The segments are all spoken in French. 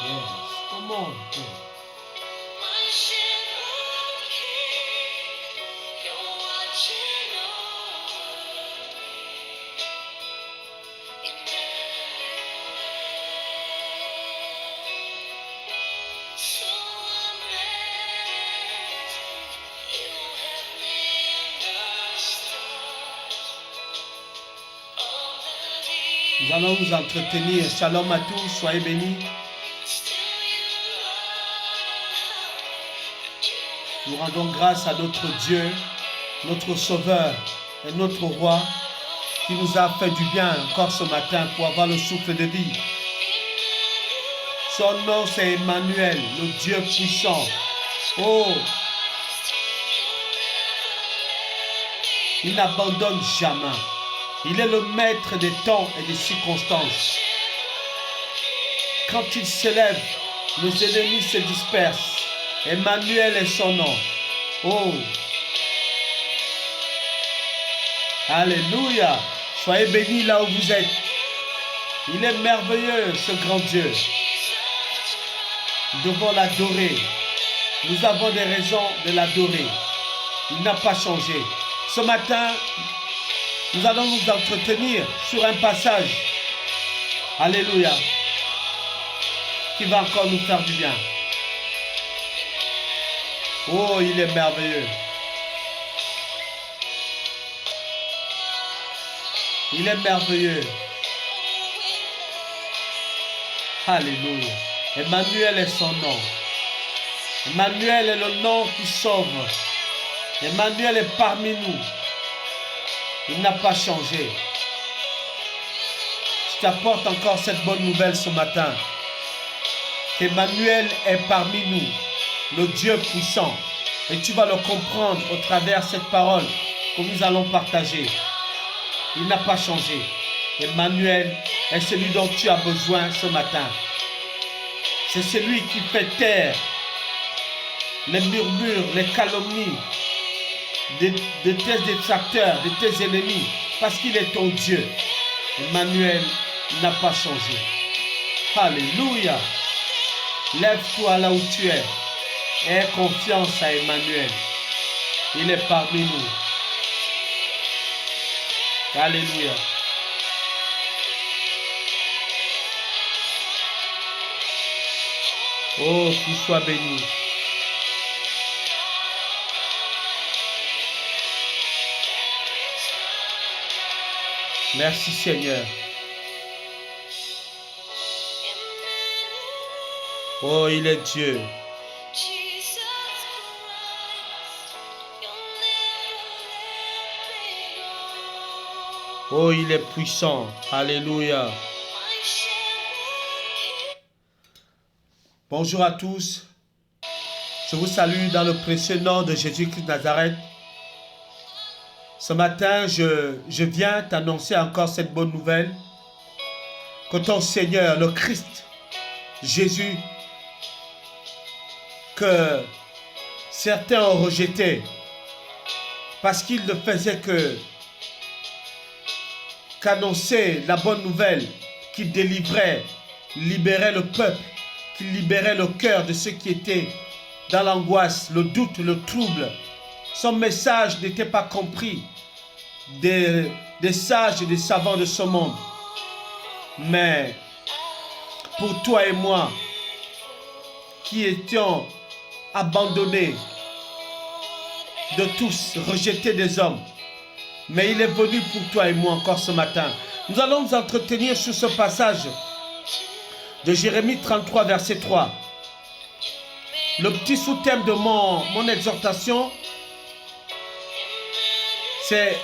Yes. Come on. Nous allons nous entretenir. Shalom à tous, soyez bénis. Nous rendons grâce à notre Dieu, notre Sauveur et notre Roi qui nous a fait du bien encore ce matin pour avoir le souffle de vie. Son nom c'est Emmanuel, le Dieu puissant. Oh, il n'abandonne jamais. Il est le maître des temps et des circonstances. Quand il s'élève, les ennemis se dispersent. Emmanuel est son nom. Oh! Alléluia! Soyez bénis là où vous êtes. Il est merveilleux, ce grand Dieu. Nous devons l'adorer. Nous avons des raisons de l'adorer. Il n'a pas changé. Ce matin, nous allons nous entretenir sur un passage. Alléluia! Qui va encore nous faire du bien. Oh, il est merveilleux. Il est merveilleux. Alléluia. Emmanuel est son nom. Emmanuel est le nom qui sauve. Emmanuel est parmi nous. Il n'a pas changé. Je t'apporte encore cette bonne nouvelle ce matin. Emmanuel est parmi nous. Le Dieu puissant. Et tu vas le comprendre au travers de cette parole que nous allons partager. Il n'a pas changé. Emmanuel est celui dont tu as besoin ce matin. C'est celui qui fait taire les murmures, les calomnies de tes détracteurs, de tes ennemis, parce qu'il est ton Dieu. Emmanuel n'a pas changé. Alléluia. Lève-toi là où tu es. Aie confiance à Emmanuel. Il est parmi nous. Alléluia. Oh, qu'il soit béni. Merci Seigneur. Oh, il est Dieu. Oh, il est puissant. Alléluia. Bonjour à tous. Je vous salue dans le précieux nom de Jésus-Christ de Nazareth. Ce matin, je viens t'annoncer encore cette bonne nouvelle. Que ton Seigneur, le Christ, Jésus, que certains ont rejeté parce qu'il ne faisait qu'annoncer la bonne nouvelle, qui délivrait, libérait le peuple, qui libérait le cœur de ceux qui étaient dans l'angoisse, le doute, le trouble. Son message n'était pas compris des sages et des savants de ce monde. Mais pour toi et moi, qui étions abandonnés de tous, rejetés des hommes, mais il est venu pour toi et moi encore ce matin. Nous allons nous entretenir sur ce passage de Jérémie 33, verset 3. Le petit sous-thème de mon exhortation, c'est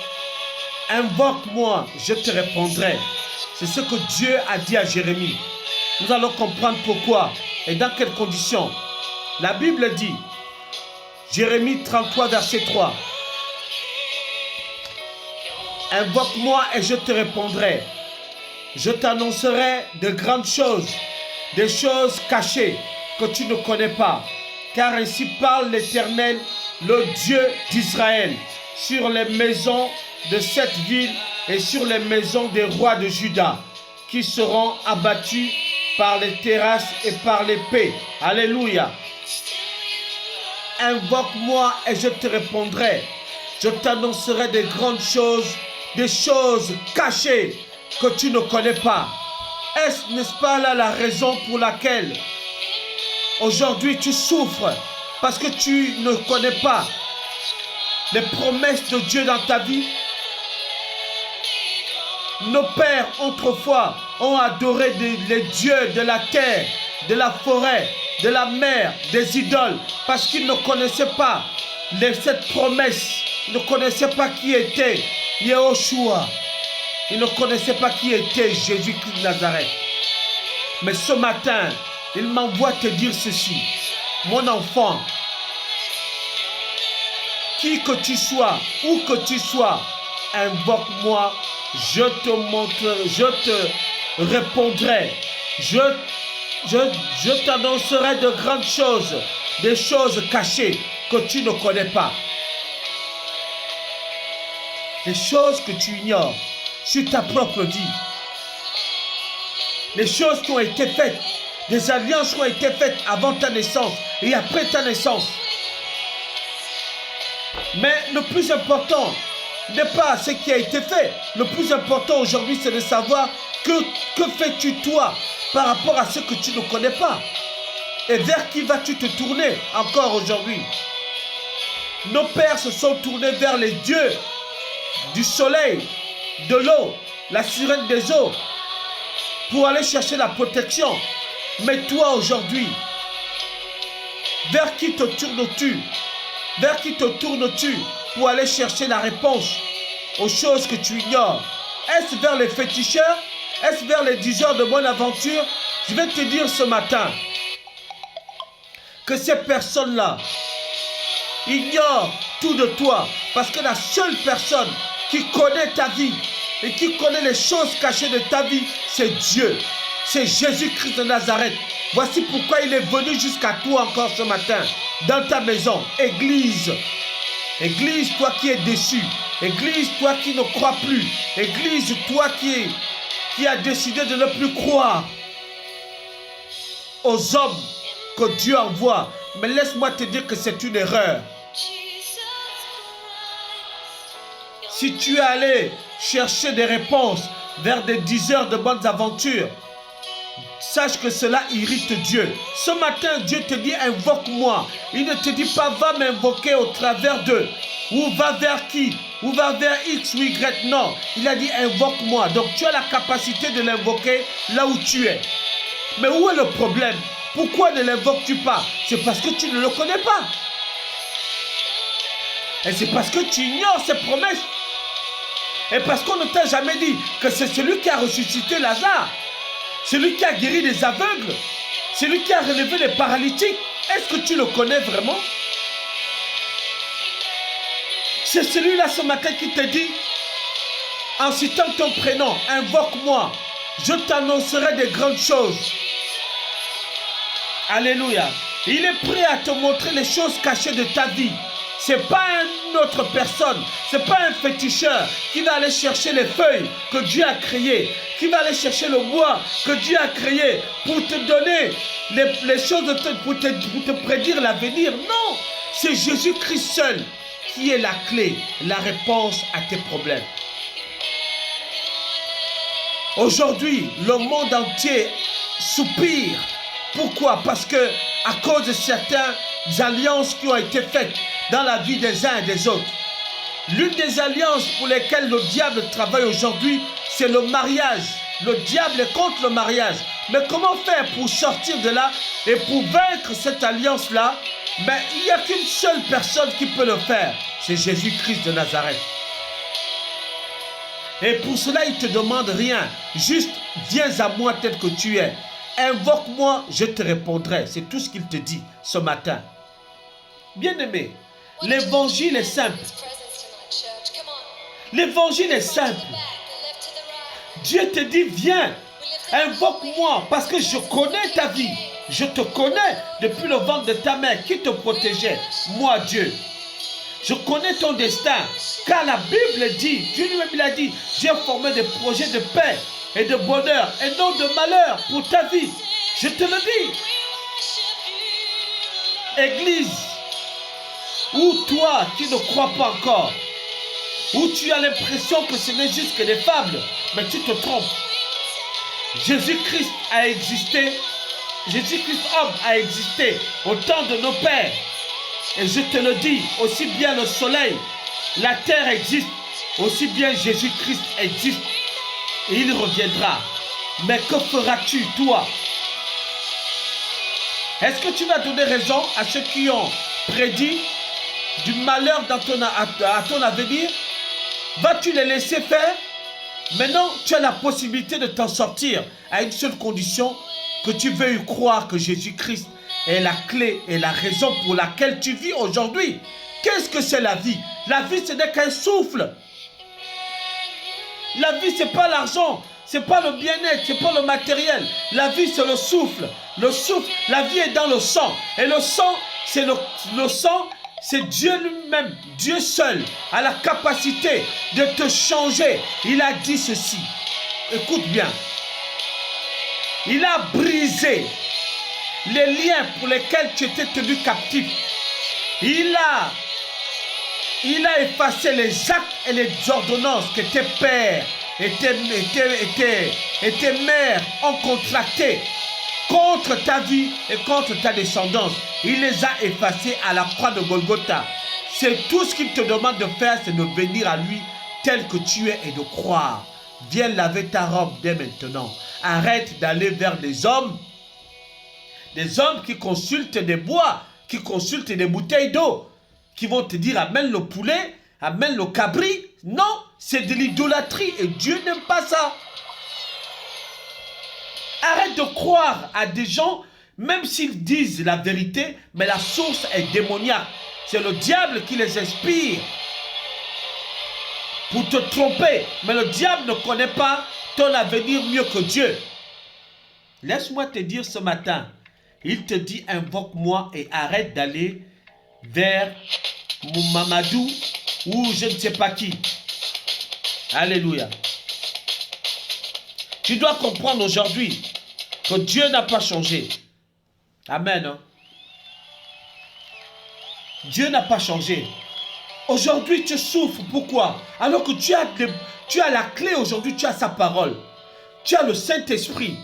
« Invoque-moi, je te répondrai ». C'est ce que Dieu a dit à Jérémie. Nous allons comprendre pourquoi et dans quelles conditions. La Bible dit, Jérémie 33, verset 3. Invoque-moi et je te répondrai. Je t'annoncerai de grandes choses, des choses cachées que tu ne connais pas. Car ainsi parle l'Éternel, le Dieu d'Israël, sur les maisons de cette ville et sur les maisons des rois de Juda, qui seront abattus par les terrasses et par l'épée. Alléluia. Invoque-moi et je te répondrai. Je t'annoncerai des grandes choses, des choses cachées que tu ne connais pas. Est-ce, n'est-ce pas là la raison pour laquelle aujourd'hui tu souffres? Parce que tu ne connais pas les promesses de Dieu dans ta vie. Nos pères autrefois ont adoré les dieux de la terre, de la forêt, de la mer, des idoles, parce qu'ils ne connaissaient pas cette promesse. Ils ne connaissaient pas qui était Yehoshua. Ils ne connaissaient pas qui était Jésus-Christ de Nazareth. Mais ce matin, il m'envoie te dire ceci. Mon enfant, qui que tu sois, où que tu sois, invoque-moi, je te montrerai, je te répondrai. Je t'annoncerai de grandes choses, des choses cachées que tu ne connais pas. Des choses que tu ignores sur ta propre vie. Les choses qui ont été faites, des alliances qui ont été faites avant ta naissance et après ta naissance. Mais le plus important n'est pas ce qui a été fait. Le plus important aujourd'hui, c'est de savoir que fais-tu toi par rapport à ce que tu ne connais pas. Et vers qui vas-tu te tourner encore aujourd'hui? Nos pères se sont tournés vers les dieux du soleil, de l'eau, la sirène des eaux, pour aller chercher la protection. Mais toi aujourd'hui, vers qui te tournes-tu? Vers qui te tournes-tu pour aller chercher la réponse aux choses que tu ignores? Est-ce vers les féticheurs? Est-ce vers les diseurs de bonne aventure? Je vais te dire ce matin que ces personnes-là ignorent tout de toi, parce que la seule personne qui connaît ta vie et qui connaît les choses cachées de ta vie, c'est Dieu. C'est Jésus-Christ de Nazareth. Voici pourquoi il est venu jusqu'à toi encore ce matin, dans ta maison. Église, Église, toi qui es déçu. Église, toi qui ne crois plus. Église, toi qui as décidé de ne plus croire aux hommes que Dieu envoie. Mais laisse-moi te dire que c'est une erreur. Si tu es allé chercher des réponses vers des diseurs de bonnes aventures, sache que cela irrite Dieu. Ce matin, Dieu te dit invoque-moi. Il ne te dit pas va m'invoquer au travers d'eux. Ou va vers qui? Ou va vers X ou Y. Non, il a dit invoque-moi. Donc tu as la capacité de l'invoquer là où tu es. Mais où est le problème? Pourquoi ne l'invoques-tu pas? C'est parce que tu ne le connais pas. Et c'est parce que tu ignores ses promesses. Et parce qu'on ne t'a jamais dit que c'est celui qui a ressuscité Lazare. Celui qui a guéri les aveugles. Celui qui a relevé les paralytiques. Est-ce que tu le connais vraiment? C'est celui-là ce matin qui te dit, en citant ton prénom, invoque-moi. Je t'annoncerai des grandes choses. Alléluia. Il est prêt à te montrer les choses cachées de ta vie. Ce n'est pas une autre personne, ce n'est pas un féticheur qui va aller chercher les feuilles que Dieu a créées, qui va aller chercher le bois que Dieu a créé pour te donner les choses, pour te prédire l'avenir. Non, c'est Jésus-Christ seul qui est la clé, la réponse à tes problèmes. Aujourd'hui, le monde entier soupire. Pourquoi? Parce que à cause de certaines alliances qui ont été faites dans la vie des uns et des autres. L'une des alliances pour lesquelles le diable travaille aujourd'hui, c'est le mariage. Le diable est contre le mariage. Mais comment faire pour sortir de là et pour vaincre cette alliance-là? Ben, il n'y a qu'une seule personne qui peut le faire. C'est Jésus-Christ de Nazareth. Et pour cela, il ne te demande rien. Juste, viens à moi tel que tu es. Invoque-moi, je te répondrai. C'est tout ce qu'il te dit ce matin. Bien-aimé, l'évangile est simple. L'évangile est simple. Dieu te dit, viens, invoque-moi, parce que je connais ta vie. Je te connais depuis le ventre de ta mère qui te protégeait. Moi, Dieu. Je connais ton destin. Car la Bible dit, Dieu lui-même il a dit, j'ai formé des projets de paix et de bonheur et non de malheur pour ta vie. Je te le dis. Église, ou toi qui ne crois pas encore, où tu as l'impression que ce n'est juste que des fables, mais tu te trompes. Jésus-Christ a existé, Jésus-Christ homme a existé au temps de nos pères. Et je te le dis, aussi bien le soleil, la terre existe, aussi bien Jésus-Christ existe. Et il reviendra. Mais que feras-tu, toi? Est-ce que tu vas donner raison à ceux qui ont prédit du malheur dans à ton avenir? Vas-tu les laisser faire? Maintenant, tu as la possibilité de t'en sortir à une seule condition, que tu veuilles croire que Jésus-Christ est la clé et la raison pour laquelle tu vis aujourd'hui. Qu'est-ce que c'est la vie? La vie, ce n'est qu'un souffle. La vie, ce n'est pas l'argent, ce n'est pas le bien-être, ce n'est pas le matériel. La vie, c'est le souffle. Le souffle, la vie est dans le sang. Et le sang, c'est le sang, c'est Dieu lui-même. Dieu seul a la capacité de te changer. Il a dit ceci. Écoute bien. Il a brisé les liens pour lesquels tu étais tenu captif. Il a effacé les actes et les ordonnances que tes pères et tes mères ont contractés contre ta vie et contre ta descendance. Il les a effacés à la croix de Golgotha. C'est tout ce qu'il te demande de faire, c'est de venir à lui tel que tu es et de croire. Viens laver ta robe dès maintenant. Arrête d'aller vers des hommes qui consultent des bois, qui consultent des bouteilles d'eau, qui vont te dire amène le poulet, amène le cabri. Non, c'est de l'idolâtrie et Dieu n'aime pas ça. Arrête de croire à des gens, même s'ils disent la vérité, mais la source est démoniaque. C'est le diable qui les inspire pour te tromper. Mais le diable ne connaît pas ton avenir mieux que Dieu. Laisse-moi te dire ce matin, il te dit invoque-moi et arrête d'aller vers mon Mamadou ou je ne sais pas qui. Alléluia. Tu dois comprendre aujourd'hui que Dieu n'a pas changé. Amen. Hein? Dieu n'a pas changé. Aujourd'hui, tu souffres. Pourquoi? Alors que tu as la clé aujourd'hui, tu as sa parole. Tu as le Saint-Esprit.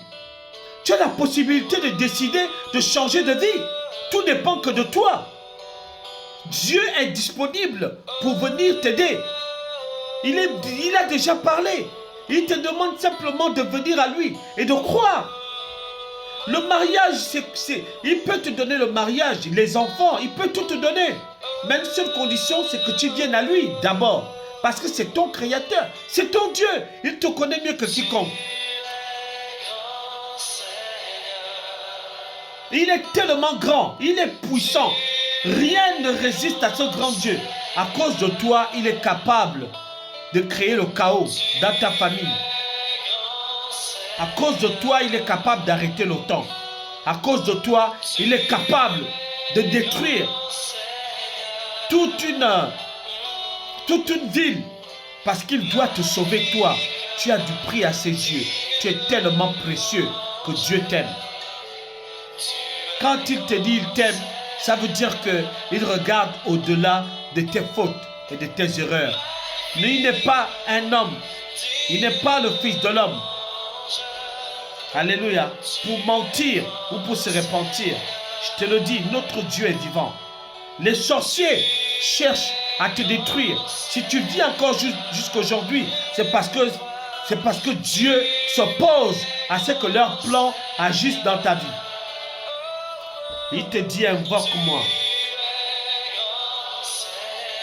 Tu as la possibilité de décider de changer de vie. Tout dépend que de toi. Dieu est disponible pour venir t'aider. Il a déjà parlé. Il te demande simplement de venir à lui et de croire. Le mariage, il peut te donner le mariage, les enfants, il peut tout te donner. Mais une seule condition, c'est que tu viennes à lui d'abord. Parce que c'est ton créateur, c'est ton Dieu. Il te connaît mieux que quiconque. Il est tellement grand, il est puissant. Rien ne résiste à ce grand Dieu. À cause de toi, il est capable de créer le chaos dans ta famille. À cause de toi, il est capable d'arrêter le temps. À cause de toi, il est capable de détruire toute une ville. Parce qu'il doit te sauver toi. Tu as du prix à ses yeux. Tu es tellement précieux que Dieu t'aime. Quand il te dit il t'aime, ça veut dire qu'il regarde au-delà de tes fautes et de tes erreurs. Mais il n'est pas un homme. Il n'est pas le fils de l'homme. Alléluia. Pour mentir ou pour se repentir. Je te le dis, notre Dieu est vivant. Les sorciers cherchent à te détruire. Si tu vis encore jusqu'aujourd'hui, c'est parce que Dieu s'oppose à ce que leurs plans agissent dans ta vie. Il te dit invoque-moi.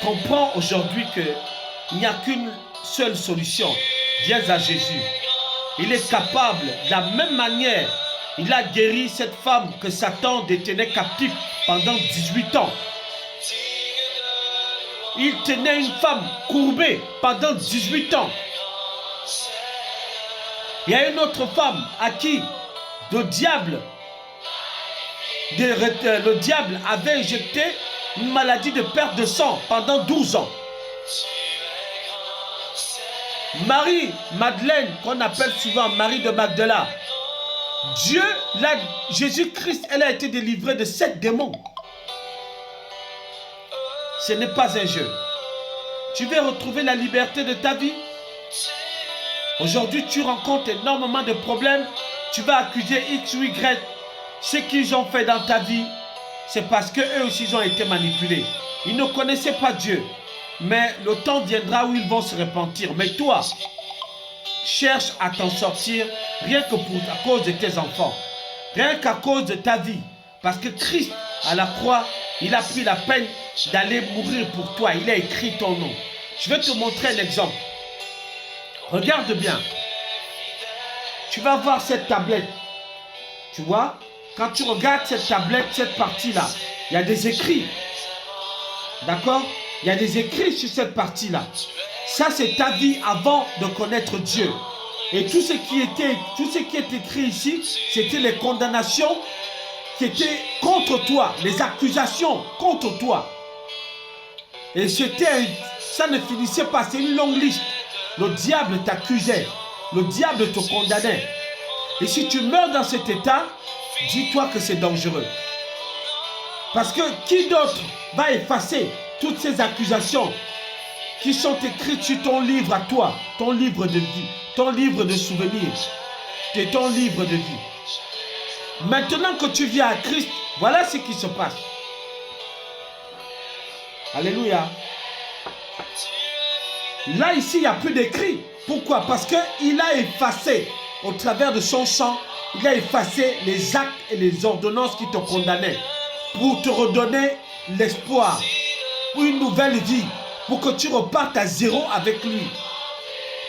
Comprends aujourd'hui qu'il n'y a qu'une seule solution. Viens à Jésus. Il est capable, de la même manière, il a guéri cette femme que Satan détenait captive pendant 18 ans. Il tenait une femme courbée pendant 18 ans. Il y a une autre femme à qui le diable avait injecté une maladie de perte de sang pendant 12 ans. Marie-Madeleine, qu'on appelle souvent Marie de Magdala, Jésus-Christ, elle a été délivrée de 7 démons. Ce n'est pas un jeu. Tu veux retrouver la liberté de ta vie? Aujourd'hui, tu rencontres énormément de problèmes. Tu vas accuser X ou Y. Ce qu'ils ont fait dans ta vie, c'est parce qu'eux aussi ils ont été manipulés. Ils ne connaissaient pas Dieu. Mais le temps viendra où ils vont se repentir. Mais toi, cherche à t'en sortir rien que à cause de tes enfants. Rien qu'à cause de ta vie. Parce que Christ, à la croix, il a pris la peine d'aller mourir pour toi. Il a écrit ton nom. Je vais te montrer un exemple. Regarde bien. Tu vas voir cette tablette. Tu vois, quand tu regardes cette tablette, cette partie-là, il y a des écrits. D'accord? Il y a des écrits sur cette partie-là. Ça, c'est ta vie avant de connaître Dieu. Et tout ce qui est écrit ici, c'était les condamnations qui étaient contre toi, les accusations contre toi. Et ça ne finissait pas, c'est une longue liste. Le diable t'accusait, le diable te condamnait. Et si tu meurs dans cet état, dis-toi que c'est dangereux. Parce que qui d'autre va effacer toutes ces accusations qui sont écrites sur ton livre à toi, ton livre de vie, ton livre de souvenirs et ton livre de vie. Maintenant que tu viens à Christ, voilà ce qui se passe. Alléluia. Là, ici, il n'y a plus d'écrit. Pourquoi? Parce qu'il a effacé, au travers de son sang, il a effacé les actes et les ordonnances qui te condamnaient pour te redonner l'espoir, pour une nouvelle vie, pour que tu repartes à zéro avec lui.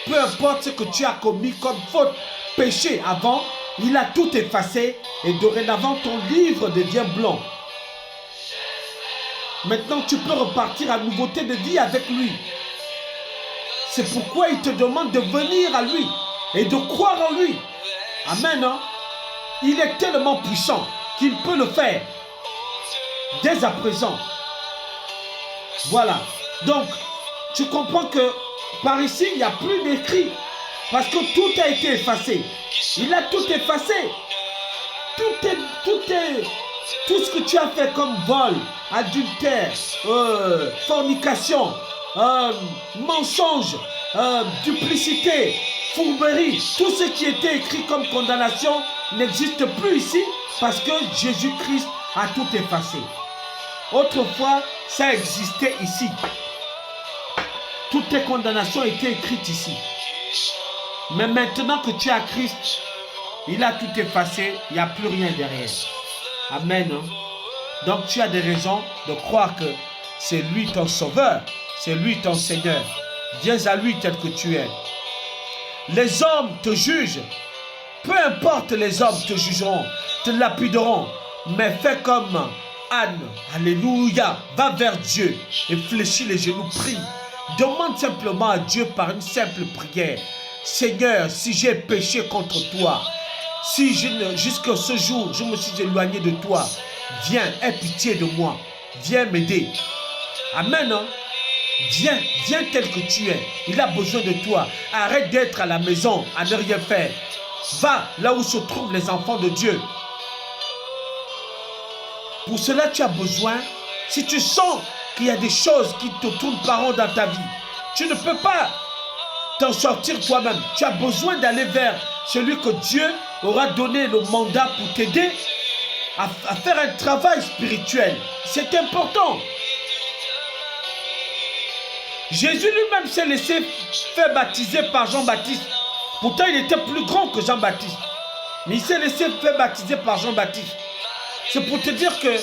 Peu importe ce que tu as commis comme faute, péché avant, il a tout effacé et dorénavant ton livre devient blanc. Maintenant, tu peux repartir à nouveauté de vie avec lui. C'est pourquoi il te demande de venir à lui et de croire en lui. Amen. Hein? Il est tellement puissant qu'il peut le faire dès à présent. Voilà. Donc, tu comprends que par ici, il n'y a plus d'écrit. Parce que tout a été effacé. Il a tout effacé. Tout ce que tu as fait comme vol, adultère, fornication, mensonge, duplicité, fourberie, tout ce qui était écrit comme condamnation n'existe plus ici parce que Jésus-Christ a tout effacé. Autrefois, ça existait ici. Toutes tes condamnations étaient écrites ici. Mais maintenant que tu as Christ, il a tout effacé, il n'y a plus rien derrière. Amen. Hein? Donc tu as des raisons de croire que c'est lui ton sauveur, c'est lui ton Seigneur. Viens à lui tel que tu es. Les hommes te jugent. Peu importe, les hommes te jugeront, te lapideront. Mais fais comme Anne. Alléluia. Va vers Dieu et fléchis les genoux, prie. Demande simplement à Dieu par une simple prière. Seigneur, si j'ai péché contre toi, si jusqu'à ce jour, je me suis éloigné de toi, viens, aie pitié de moi. Viens m'aider. Amen. Hein? Viens tel que tu es. Il a besoin de toi. Arrête d'être à la maison, à ne rien faire. Va là où se trouvent les enfants de Dieu. Pour cela, tu as besoin, si tu sens qu'il y a des choses qui te tournent par rond dans ta vie, tu ne peux pas t'en sortir toi-même. Tu as besoin d'aller vers celui que Dieu aura donné le mandat pour t'aider à faire un travail spirituel. C'est important. Jésus lui-même s'est laissé faire baptiser par Jean-Baptiste. Pourtant, il était plus grand que Jean-Baptiste. Mais il s'est laissé faire baptiser par Jean-Baptiste. C'est pour te dire que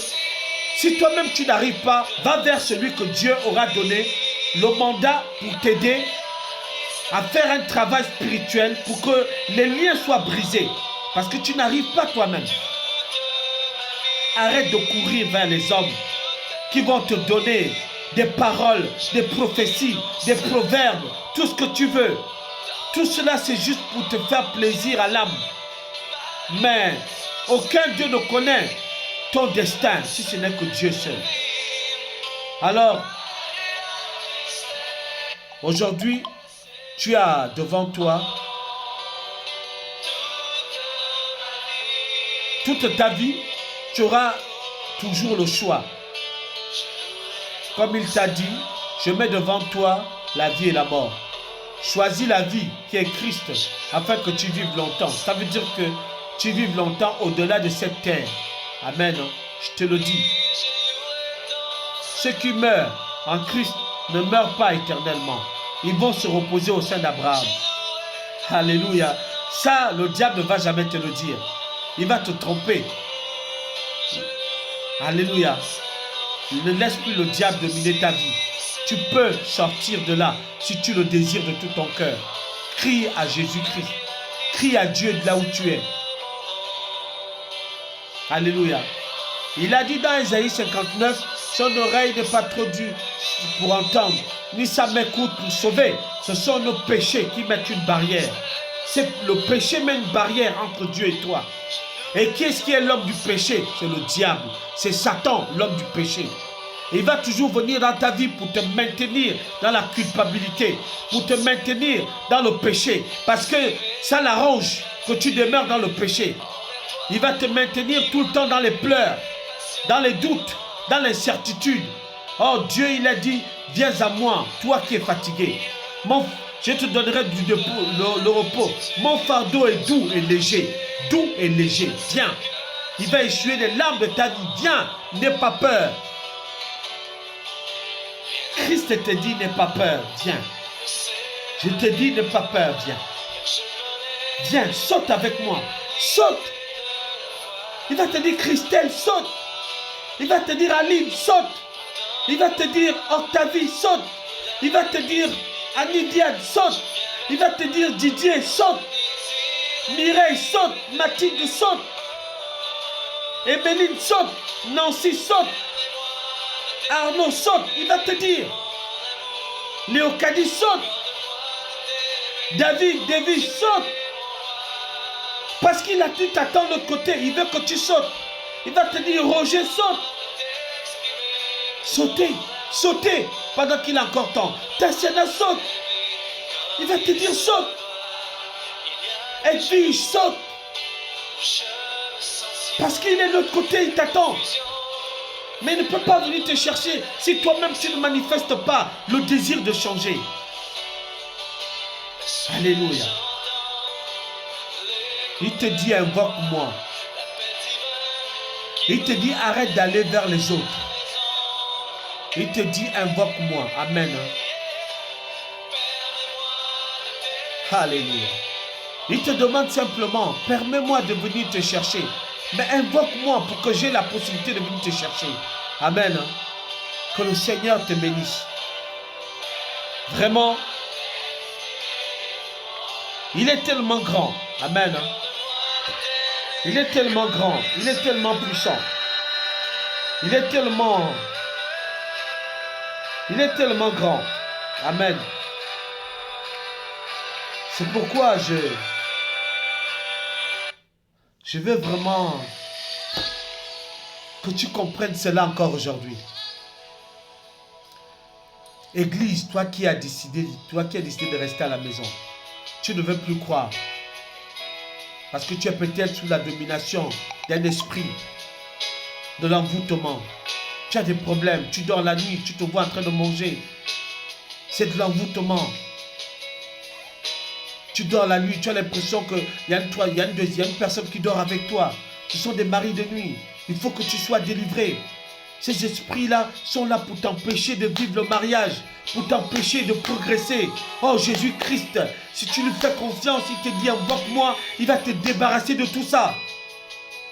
si toi-même tu n'arrives pas, va vers celui que Dieu aura donné le mandat pour t'aider à faire un travail spirituel pour que les liens soient brisés. Parce que tu n'arrives pas toi-même. Arrête de courir vers les hommes qui vont te donner des paroles, des prophéties, des proverbes, tout ce que tu veux. Tout cela, c'est juste pour te faire plaisir à l'âme. Mais aucun Dieu ne connaît ton destin si ce n'est que Dieu seul. Alors, aujourd'hui, tu as devant toi toute ta vie, tu auras toujours le choix. Comme il t'a dit, je mets devant toi la vie et la mort. Choisis la vie qui est Christ afin que tu vives longtemps. Ça veut dire que tu vives longtemps au-delà de cette terre. Amen. Je te le dis. Ceux qui meurent en Christ ne meurent pas éternellement. Ils vont se reposer au sein d'Abraham. Alléluia. Ça, le diable ne va jamais te le dire. Il va te tromper. Alléluia. Ne laisse plus le diable dominer ta vie. Tu peux sortir de là si tu le désires de tout ton cœur. Crie à Jésus-Christ. Crie à Dieu de là où tu es. Alléluia. Il a dit dans Isaïe 59, son oreille n'est pas trop dure pour entendre, ni sa main courte pour sauver. Ce sont nos péchés qui mettent une barrière. Le péché met une barrière entre Dieu et toi. Et qui est-ce qui est l'homme du péché? C'est le diable. C'est Satan, l'homme du péché. Il va toujours venir dans ta vie pour te maintenir dans la culpabilité, pour te maintenir dans le péché. Parce que ça l'arrange que tu demeures dans le péché. Il va te maintenir tout le temps dans les pleurs, dans les doutes, dans l'incertitude. Oh Dieu, il a dit, viens à moi, toi qui es fatigué. Je te donnerai le repos. Mon fardeau est doux et léger. Doux et léger. Viens. Il va essuyer les larmes de ta vie. Viens. N'aie pas peur. Christ te dit, n'aie pas peur. Viens. Je te dis, n'aie pas peur. Viens. Viens, saute avec moi. Saute. Il va te dire, Christelle, saute. Il va te dire, Aline, saute. Il va te dire, Octavie, saute. Il va te dire, Annie Diane, saute. Il va te dire, Didier, saute. Mireille, saute. Mathilde, saute. Emeline, saute. Nancy, saute. Arnaud, saute. Il va te dire. Léocadie, saute. David, saute. Parce qu'il a tout t'attend de l'autre côté. Il veut que tu sautes. Il va te dire, Roger, saute. Sautez. Sautez. Pendant qu'il a encore temps. Tatiana, saute. Il va te dire, saute. Edwige, saute. Parce qu'il est de l'autre côté, il t'attend. Mais il ne peut pas venir te chercher si toi-même tu ne manifestes pas le désir de changer. Alléluia. Il te dit, invoque-moi. Il te dit, arrête d'aller vers les autres. Il te dit, invoque-moi. Amen. Alléluia. Il te demande simplement, permets-moi de venir te chercher. Mais invoque-moi pour que j'ai la possibilité de venir te chercher. Amen. Que le Seigneur te bénisse. Vraiment, il est tellement grand. Amen. Il est tellement grand. Il est tellement puissant. Il est tellement grand. Amen. C'est pourquoi je veux vraiment que tu comprennes cela encore aujourd'hui. Église, toi qui as décidé de rester à la maison, tu ne veux plus croire. Parce que tu es peut-être sous la domination d'un esprit de l'envoûtement. Tu as des problèmes, tu dors la nuit, tu te vois en train de manger. C'est de l'envoûtement. Tu dors la nuit, tu as l'impression qu'il y a une personne qui dort avec toi. Ce sont des maris de nuit. Il faut que tu sois délivré. Ces esprits-là sont là pour t'empêcher de vivre le mariage, pour t'empêcher de progresser. Oh Jésus-Christ, si tu lui fais confiance, il te dit invoque-moi, il va te débarrasser de tout ça.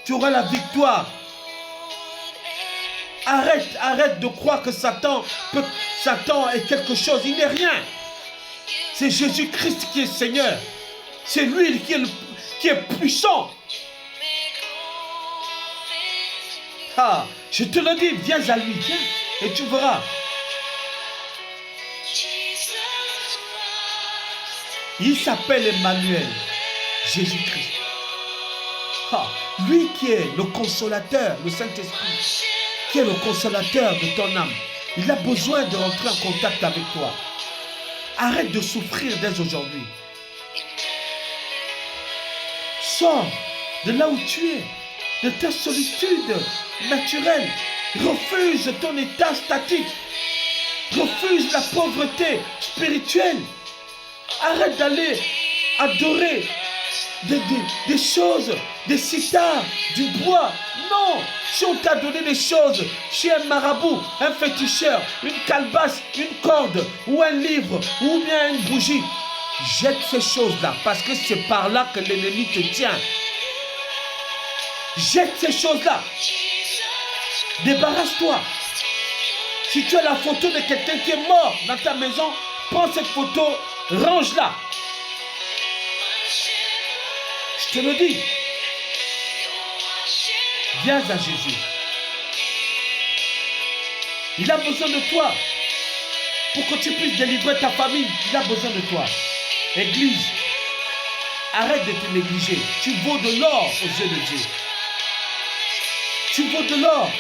Tu auras la victoire. Arrête de croire que Satan est quelque chose. Il n'est rien. C'est Jésus-Christ qui est Seigneur. C'est lui qui est puissant. Ah, je te le dis, viens à lui, viens, et tu verras. Il s'appelle Emmanuel, Jésus-Christ. Ah, lui qui est le consolateur, le Saint-Esprit, qui est le consolateur de ton âme. Il a besoin de rentrer en contact avec toi. Arrête de souffrir dès aujourd'hui. Sors de là où tu es, de ta solitude naturelle. Refuse ton état statique. Refuse la pauvreté spirituelle. Arrête d'aller adorer des choses, des sitars, du bois. Non, si on t'a donné des choses, si un marabout, un féticheur, une calebasse, une corde, ou un livre, ou bien une bougie, jette ces choses-là, parce que c'est par là que l'ennemi te tient. Jette ces choses-là. Débarrasse-toi. Si tu as la photo de quelqu'un qui est mort dans ta maison, prends cette photo, range-la. Je te le dis. Viens à Jésus. Il a besoin de toi. Pour que tu puisses délivrer ta famille, il a besoin de toi. Église, arrête de te négliger. Tu vaux de l'or aux yeux de Dieu. Tu vaux de l'or.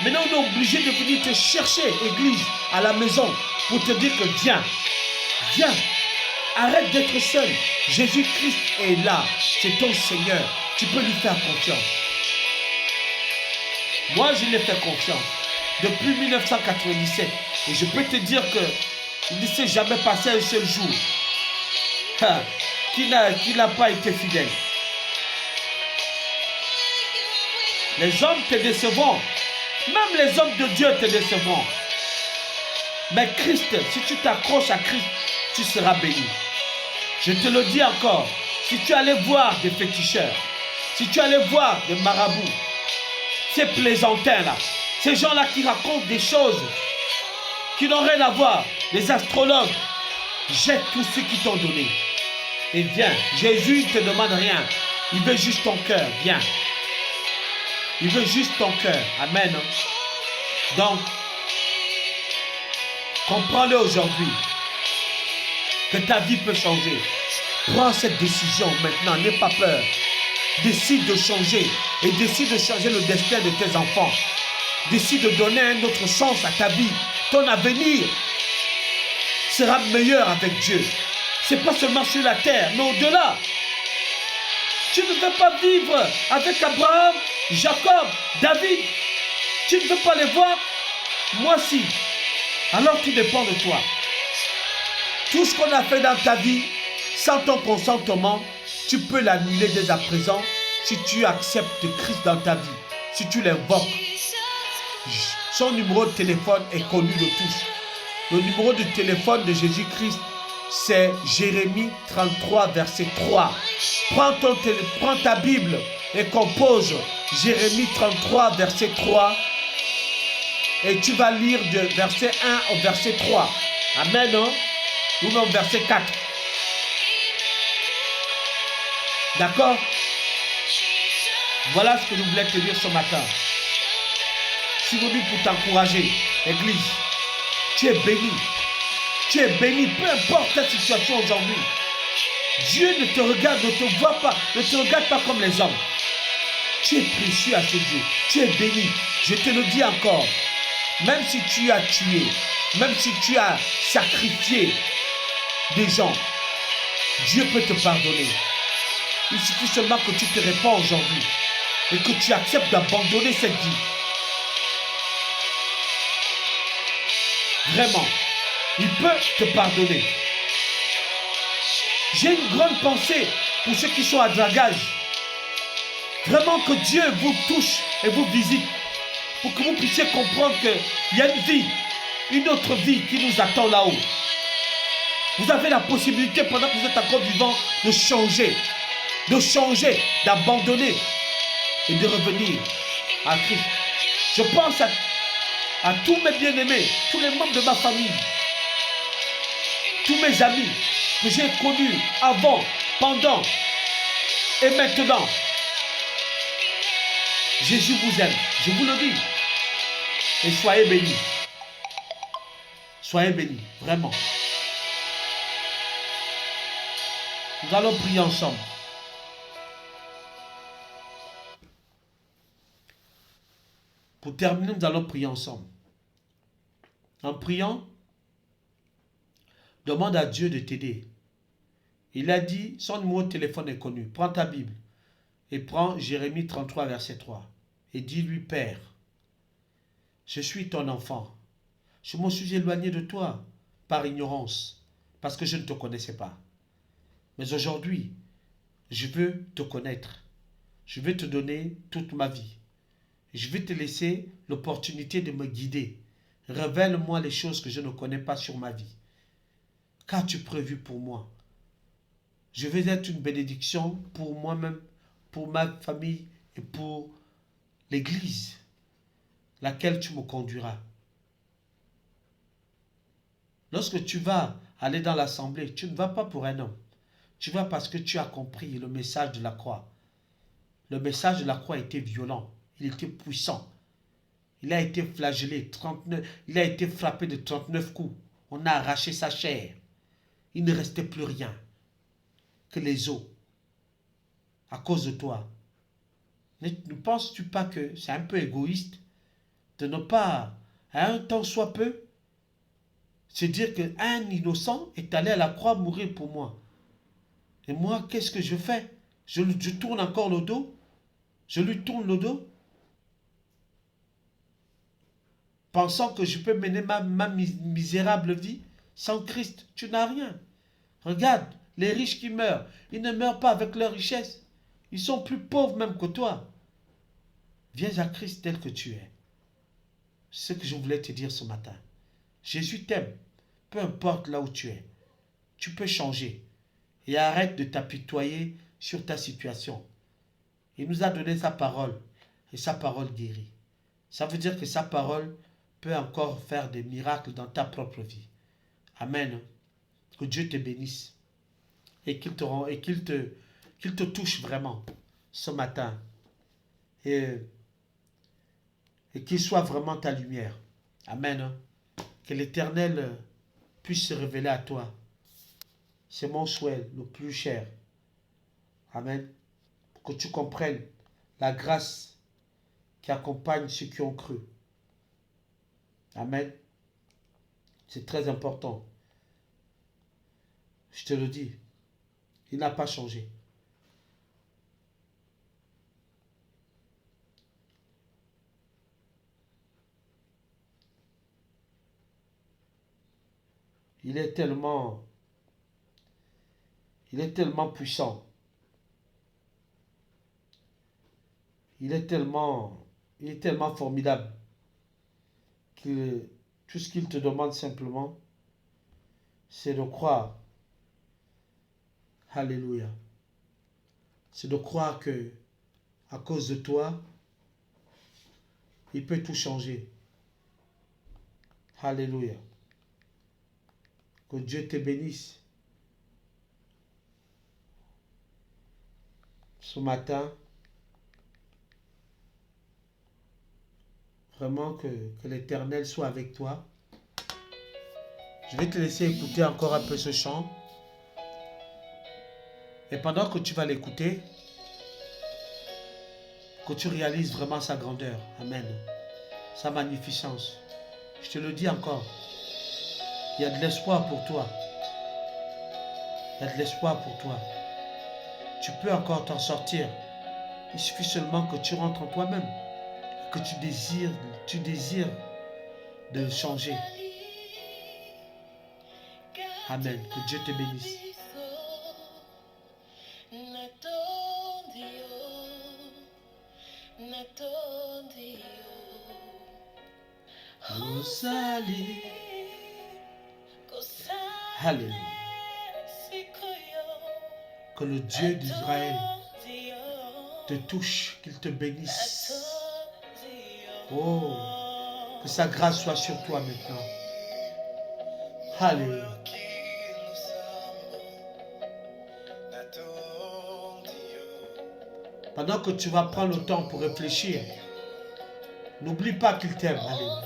Maintenant, on est obligé de venir te chercher, Église, à la maison, pour te dire que viens. Viens. Arrête d'être seul. Jésus-Christ est là. C'est ton Seigneur. Tu peux lui faire confiance. Moi, je lui ai fait confiance depuis 1997. Et je peux te dire qu'il ne s'est jamais passé un seul jour qui n'a pas été fidèle. Les hommes te décevront. Même les hommes de Dieu te décevront. Mais Christ, si tu t'accroches à Christ, tu seras béni. Je te le dis encore, si tu allais voir des féticheurs, si tu allais voir des marabouts, ces plaisantins là, ces gens-là qui racontent des choses qui n'ont rien à voir, les astrologues, jette tout ce qu'ils t'ont donné. Et viens, Jésus ne te demande rien, il veut juste ton cœur, viens. Il veut juste ton cœur, amen. Donc, comprends-le aujourd'hui, que ta vie peut changer. Prends cette décision maintenant, n'aie pas peur. Décide de changer et décide de changer le destin de tes enfants. Décide de donner un autre sens à ta vie. Ton avenir sera meilleur avec Dieu. Ce n'est pas seulement sur la terre, mais au-delà. Tu ne veux pas vivre avec Abraham, Jacob, David. Tu ne veux pas les voir? Moi si. Alors tout dépend de toi. Tout ce qu'on a fait dans ta vie, sans ton consentement, tu peux l'annuler dès à présent si tu acceptes Christ dans ta vie, si tu l'invoques. Son numéro de téléphone est connu de tous. Le numéro de téléphone de Jésus-Christ, c'est Jérémie 33, verset 3. Prends ta Bible et compose Jérémie 33, verset 3. Et tu vas lire de verset 1 au verset 3. Amen, hein? Ou même verset 4. D'accord? Voilà ce que je voulais te dire ce matin. Je suis venu pour t'encourager, Église. Tu es béni. Tu es béni, peu importe ta situation aujourd'hui. Dieu ne te regarde, ne te voit pas, ne te regarde pas comme les hommes. Tu es précieux à ce Dieu. Tu es béni. Je te le dis encore. Même si tu as tué, même si tu as sacrifié des gens, Dieu peut te pardonner. Il suffit seulement que tu te répands aujourd'hui et que tu acceptes d'abandonner cette vie. Vraiment, il peut te pardonner. J'ai une grande pensée pour ceux qui sont à dragage. Vraiment que Dieu vous touche et vous visite pour que vous puissiez comprendre qu'il y a une vie, une autre vie qui nous attend là-haut. Vous avez la possibilité, pendant que vous êtes encore vivant, de changer, d'abandonner et de revenir à Christ. Je pense à tous mes bien-aimés, tous les membres de ma famille, tous mes amis que j'ai connus avant, pendant et maintenant. Jésus vous aime, je vous le dis. Et soyez bénis. Soyez bénis, vraiment. Nous allons prier ensemble. Pour terminer, nous allons prier ensemble. En priant, Demande à Dieu de t'aider. Il a dit, son numéro de téléphone est connu. Prends ta Bible et prends Jérémie 33, verset 3. Et dis-lui, Père, je suis ton enfant. Je me suis éloigné de toi par ignorance, parce que je ne te connaissais pas. Mais aujourd'hui, je veux te connaître. Je vais te donner toute ma vie. Je vais te laisser l'opportunité de me guider. Révèle-moi les choses que je ne connais pas sur ma vie. Qu'as-tu prévu pour moi? Je vais être une bénédiction pour moi-même, pour ma famille et pour l'Église, laquelle tu me conduiras. Lorsque tu vas aller dans l'assemblée, tu ne vas pas pour un homme. Tu vas parce que tu as compris le message de la croix. Le message de la croix était violent, il était puissant. Il a été flagellé, il a été frappé de 39 coups. On a arraché sa chair. Il ne restait plus rien que les os à cause de toi. Ne penses-tu pas que c'est un peu égoïste de ne pas, à un temps soit peu, se dire qu'un innocent est allé à la croix mourir pour moi? Et moi, qu'est-ce que je fais? Je tourne encore le dos? Je lui tourne le dos? Pensant que je peux mener ma misérable vie sans Christ. Tu n'as rien. Regarde, les riches qui meurent, ils ne meurent pas avec leur richesse. Ils sont plus pauvres même que toi. Viens à Christ tel que tu es. C'est ce que je voulais te dire ce matin. Jésus t'aime, peu importe là où tu es. Tu peux changer. Et arrête de t'apitoyer sur ta situation. Il nous a donné sa parole. Et sa parole guérit. Ça veut dire que sa parole peut encore faire des miracles dans ta propre vie. Amen. Que Dieu te bénisse. Et qu'il te touche vraiment ce matin. Et qu'il soit vraiment ta lumière. Amen. Que l'Éternel puisse se révéler à toi. C'est mon souhait le plus cher. Amen. Pour que tu comprennes la grâce qui accompagne ceux qui ont cru. Amen. C'est très important. Je te le dis. Il n'a pas changé. Il est tellement puissant. Il est tellement formidable que tout ce qu'il te demande simplement, c'est de croire. Alléluia. C'est de croire que à cause de toi, il peut tout changer. Alléluia. Que Dieu te bénisse. Ce matin, vraiment que l'Éternel soit avec toi. Je vais te laisser écouter encore un peu ce chant. Et pendant que tu vas l'écouter, que tu réalises vraiment sa grandeur. Amen. Sa magnificence. Je te le dis encore. Il y a de l'espoir pour toi. Il y a de l'espoir pour toi. Tu peux encore t'en sortir. Il suffit seulement que tu rentres en toi-même. Que tu désires de changer. Amen. Que Dieu te bénisse. Alléluia. Que le Dieu d'Israël te touche, qu'il te bénisse. Oh, que sa grâce soit sur toi maintenant. Alléluia. Pendant que tu vas prendre le temps pour réfléchir, n'oublie pas qu'il t'aime. Alléluia.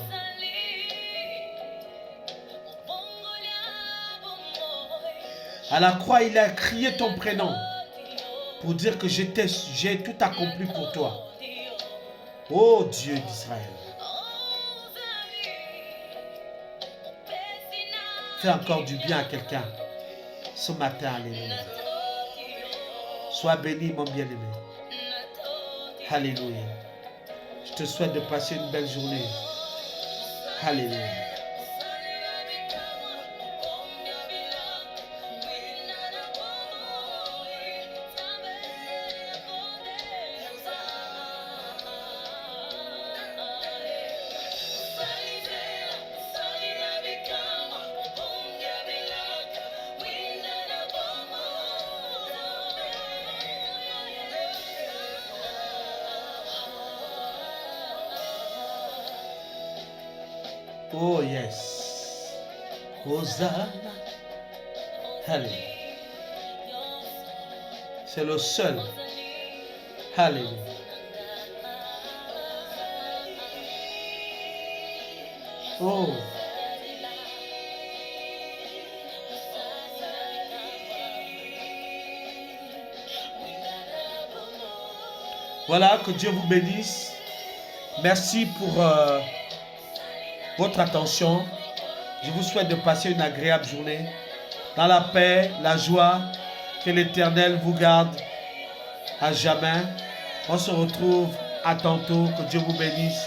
À la croix, il a crié ton prénom pour dire que j'ai tout accompli pour toi. Oh Dieu d'Israël. Fais encore du bien à quelqu'un ce matin. Alléluia. Sois béni, mon bien-aimé. Alléluia. Je te souhaite de passer une belle journée. Alléluia. Oh yes. Hosanna. Alléluia. C'est le seul. Alléluia. Oh. Voilà, que Dieu vous bénisse. Merci pour votre attention. Je vous souhaite de passer une agréable journée. Dans la paix, la joie, que l'Éternel vous garde à jamais. On se retrouve à tantôt. Que Dieu vous bénisse.